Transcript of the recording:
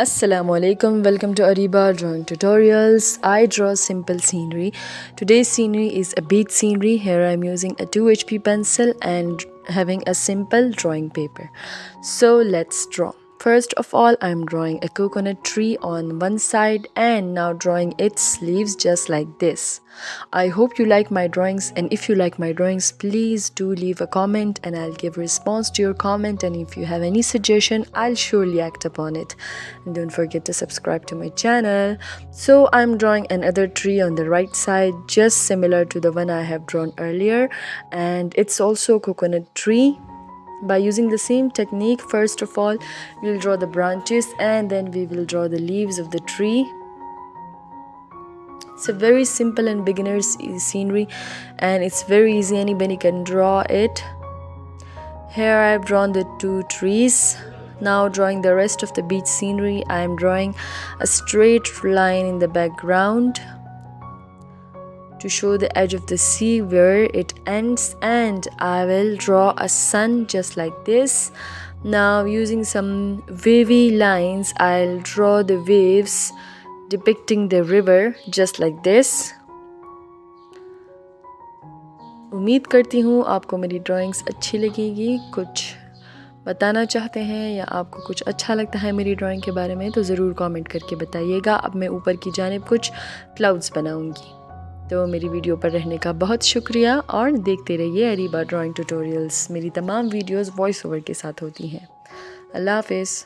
Assalamualaikum, welcome to Areeba drawing tutorials. I draw simple scenery. Today's scenery is a beach scenery. Here I'm using a 2HP pencil and having a simple drawing paper. So let's draw. First of all, I'm drawing a coconut tree on one side and now drawing its leaves just like this. I hope you like my drawings, and if you like my drawings, please do leave a comment and I'll give a response to your comment, and if you have any suggestion, I'll surely act upon it. And don't forget to subscribe to my channel. So I'm drawing another tree on the right side, just similar to the one I have drawn earlier, and it's also a coconut tree. By using the same technique, first of all, we'll draw the branches and then we will draw the leaves of the tree. It's a very simple and beginner's scenery, and it's very easy, anybody can draw it. Here I've drawn the two trees. Now drawing the rest of the beach scenery, I am drawing a straight line in the background to show the edge of the sea where it ends, and I will draw a sun just like this. Now using some wavy lines, I'll draw the waves depicting the river just like this. उम्मीद करती हूँ आपको मेरी drawings अच्छी लगेगी। कुछ बताना चाहते हैं या आपको कुछ अच्छा लगता है मेरी ड्राइंग के बारे में तो ज़रूर कमेंट करके बताइएगा। अब मैं ऊपर की जानिब कुछ क्लाउड्स बनाऊंगी। तो मेरी वीडियो पर रहने का बहुत शुक्रिया और देखते रहिए अरीबा ड्राइंग ट्यूटोरियल्स। मेरी तमाम वीडियोस वॉइस ओवर के साथ होती हैं। अल्लाह हाफ़िज़।